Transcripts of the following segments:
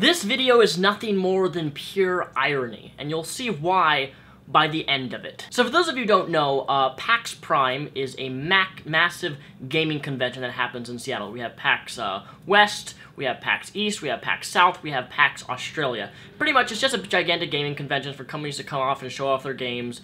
This video is nothing more than pure irony, and you'll see why by the end of it. So for those of you who don't know, PAX Prime is a massive gaming convention that happens in Seattle. We have PAX West, we have PAX East, we have PAX South, we have PAX Australia. Pretty much it's just a gigantic gaming convention for companies to come off and show off their games,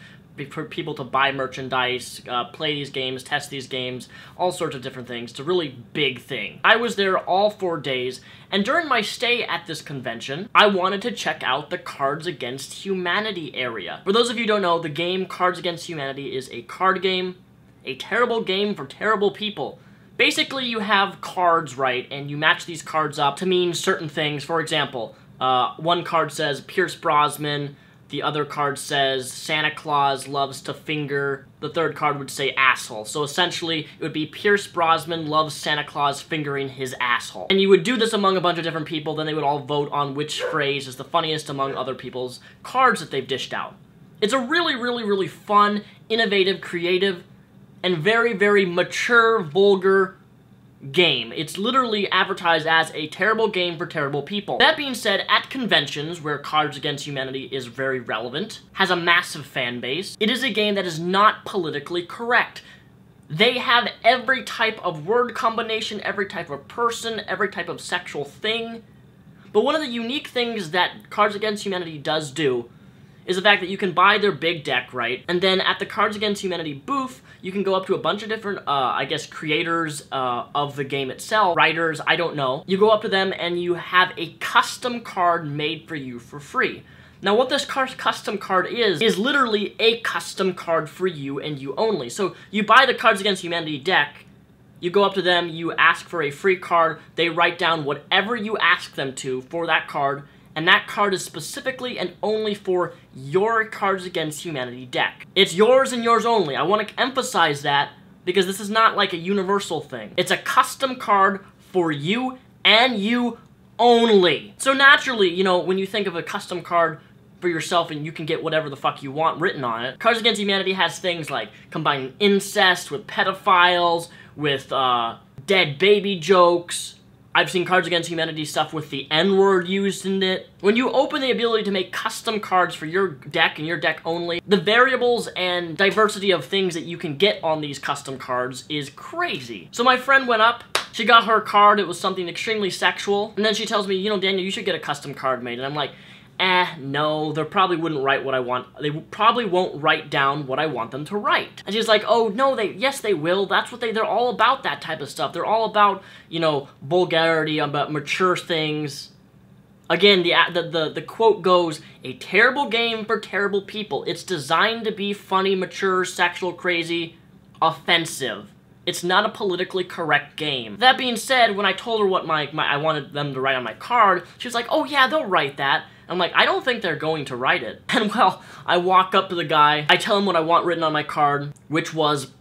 for people to buy merchandise, play these games, test these games, all sorts of different things. It's a really big thing. I was there all 4 days, and during my stay at this convention, I wanted to check out the Cards Against Humanity area. For those of you who don't know, the game Cards Against Humanity is a card game, a terrible game for terrible people. Basically, you have cards, right, and you match these cards up to mean certain things. For example, one card says Pierce Brosnan, the other card says Santa Claus loves to finger, the third card would say asshole. So essentially, it would be Pierce Brosnan loves Santa Claus fingering his asshole. And you would do this among a bunch of different people, then they would all vote on which phrase is the funniest among other people's cards that they've dished out. It's a really fun, innovative, creative, and very mature, vulgar game. It's literally advertised as a terrible game for terrible people. That being said, at conventions where Cards Against Humanity is very relevant, has a massive fan base, it is a game that is not politically correct. They have every type of word combination, every type of person, every type of sexual thing. But one of the unique things that Cards Against Humanity does do is the fact that you can buy their big deck, right? And then at the Cards Against Humanity booth, you can go up to a bunch of different, I guess, creators of the game itself, writers, I don't know. You go up to them and you have a custom card made for you for free. Now what this custom card is literally a custom card for you and you only. So you buy the Cards Against Humanity deck, you go up to them, you ask for a free card, they write down whatever you ask them to for that card, and that card is specifically and only for your Cards Against Humanity deck. It's yours and yours only. I want to emphasize that because this is not like a universal thing. It's a custom card for you and you only. So naturally, you know, when you think of a custom card for yourself and you can get whatever the fuck you want written on it, Cards Against Humanity has things like combining incest with pedophiles, with dead baby jokes. I've seen Cards Against Humanity stuff with the N-word used in it. When you open the ability to make custom cards for your deck and your deck only, the variables and diversity of things that you can get on these custom cards is crazy. So my friend went up, she got her card, it was something extremely sexual, and then she tells me, you know, Daniel, you should get a custom card made. And I'm like, no, they probably wouldn't write what I want. They probably won't write down what I want them to write. And she's like, oh, no, yes, they will. That's what they're all about, that type of stuff. They're all about, you know, vulgarity, about mature things. Again, the quote goes, a terrible game for terrible people. It's designed to be funny, mature, sexual, crazy, offensive. It's not a politically correct game. That being said, when I told her what I wanted them to write on my card, she was like, oh yeah, they'll write that. I'm like, I don't think they're going to write it. And well, I walk up to the guy, I tell him what I want written on my card, which was,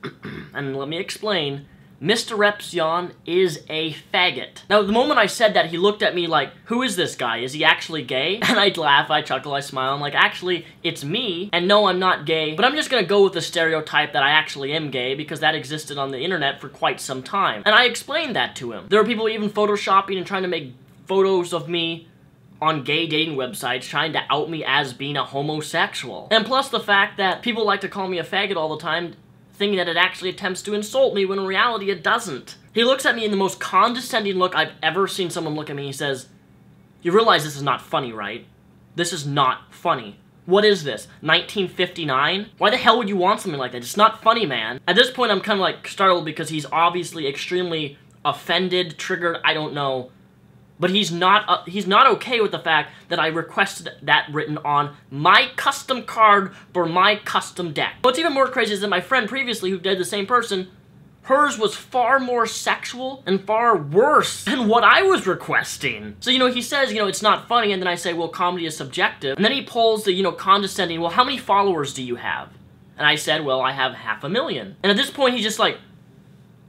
and let me explain, Mr. Repzion is a faggot. Now, the moment I said that, he looked at me like, who is this guy? Is he actually gay? And I'd laugh, I chuckle, I smile. I'm like, actually, it's me. And no, I'm not gay. But I'm just gonna go with the stereotype that I actually am gay because that existed on the internet for quite some time. And I explained that to him. There are people even photoshopping and trying to make photos of me on gay dating websites trying to out me as being a homosexual. And plus the fact that people like to call me a faggot all the time, thinking that it actually attempts to insult me when in reality it doesn't. He looks at me in the most condescending look I've ever seen someone look at me. He says, you realize this is not funny, right? This is not funny. What is this, 1959? Why the hell would you want something like that? It's not funny, man. At this point, I'm kind of like startled because he's obviously extremely offended, triggered, I don't know. But he's not okay with the fact that I requested that written on my custom card for my custom deck. What's even more crazy is that my friend previously, who did the same person, hers was far more sexual and far worse than what I was requesting. So, you know, he says, you know, it's not funny, and then I say, well, comedy is subjective. And then he pulls the, you know, condescending, well, how many followers do you have? And I said, well, I have 500,000. And at this point, he's just like,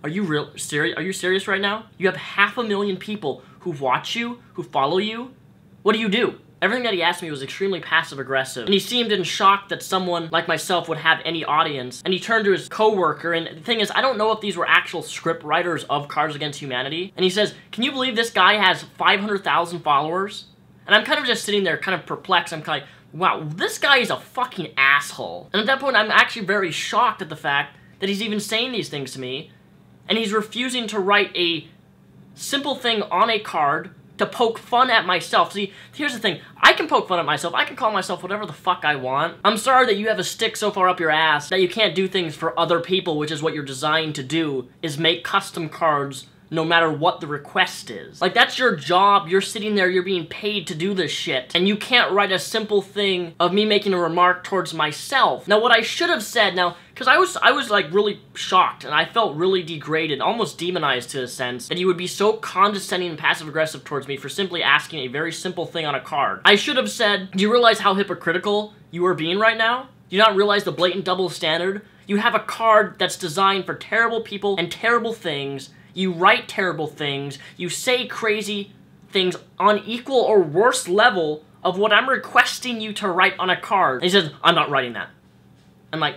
are you serious? Are you serious right now? You have 500,000 people who watch you, who follow you? What do? Everything that he asked me was extremely passive-aggressive, and he seemed in shock that someone like myself would have any audience, and he turned to his coworker, and the thing is, I don't know if these were actual script writers of Cards Against Humanity, and he says, can you believe this guy has 500,000 followers? And And I'm kind of just sitting there kind of perplexed. I'm kind of like, wow, this guy is a fucking asshole. And at that point, I'm actually very shocked at the fact that he's even saying these things to me, and he's refusing to write a simple thing on a card to poke fun at myself. See, here's the thing. I can poke fun at myself. I can call myself whatever the fuck I want. I'm sorry that you have a stick so far up your ass that you can't do things for other people, which is what you're designed to do, is make custom cards no matter what the request is. Like, that's your job. You're sitting there, you're being paid to do this shit, and you can't write a simple thing of me making a remark towards myself. Now, what I should have said, now, because I was like really shocked, and I felt really degraded, almost demonized to a sense, that he would be so condescending and passive-aggressive towards me for simply asking a very simple thing on a card. I should have said, do you realize how hypocritical you are being right now? Do you not realize the blatant double standard? You have a card that's designed for terrible people and terrible things. You write terrible things, you say crazy things on equal or worse level of what I'm requesting you to write on a card. And he says, I'm not writing that. I'm like,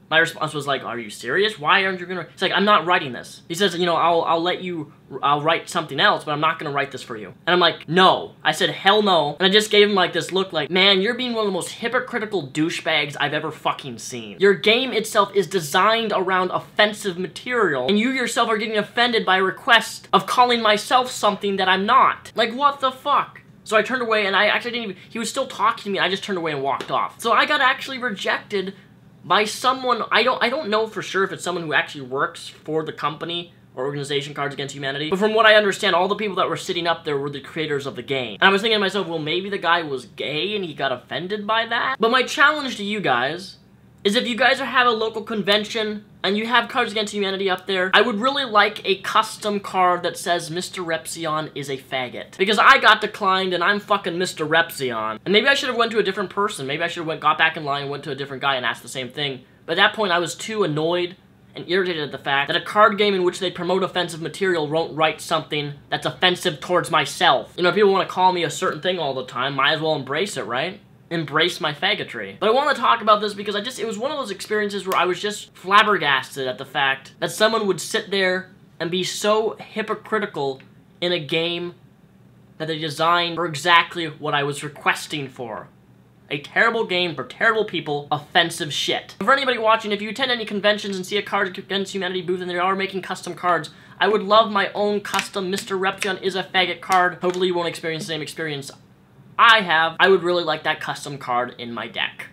my response was like, are you serious? Why aren't you gonna? He's like, I'm not writing this. He says, you know, I'll write something else, but I'm not gonna write this for you. And I'm like, no. I said, hell no. And I just gave him like this look like, man, you're being one of the most hypocritical douchebags I've ever fucking seen. Your game itself is designed around offensive material, and you yourself are getting offended by a request of calling myself something that I'm not. Like, what the fuck? So I turned away, and I actually didn't even, he was still talking to me, and I just turned away and walked off. So I got actually rejected by someone, I don't know for sure if it's someone who actually works for the company or organization Cards Against Humanity, but from what I understand, all the people that were sitting up there were the creators of the game. And I was thinking to myself, well, maybe the guy was gay and he got offended by that? But my challenge to you guys is if you guys have a local convention and you have Cards Against Humanity up there, I would really like a custom card that says Mr. Repzion is a faggot. Because I got declined and I'm fucking Mr. Repzion. And maybe I should have went to a different person. Maybe I should have got back in line and went to a different guy and asked the same thing. But at that point I was too annoyed and irritated at the fact that a card game in which they promote offensive material won't write something that's offensive towards myself. You know, if people want to call me a certain thing all the time, might as well embrace it, right? Embrace my faggotry. But I want to talk about this because it was one of those experiences where I was just flabbergasted at the fact that someone would sit there and be so hypocritical in a game that they designed for exactly what I was requesting for. A terrible game for terrible people, offensive shit. For anybody watching, if you attend any conventions and see a Cards Against Humanity booth and they are making custom cards, I would love my own custom Mr. Repzion is a faggot card. Hopefully you won't experience the same experience I have. I would really like that custom card in my deck.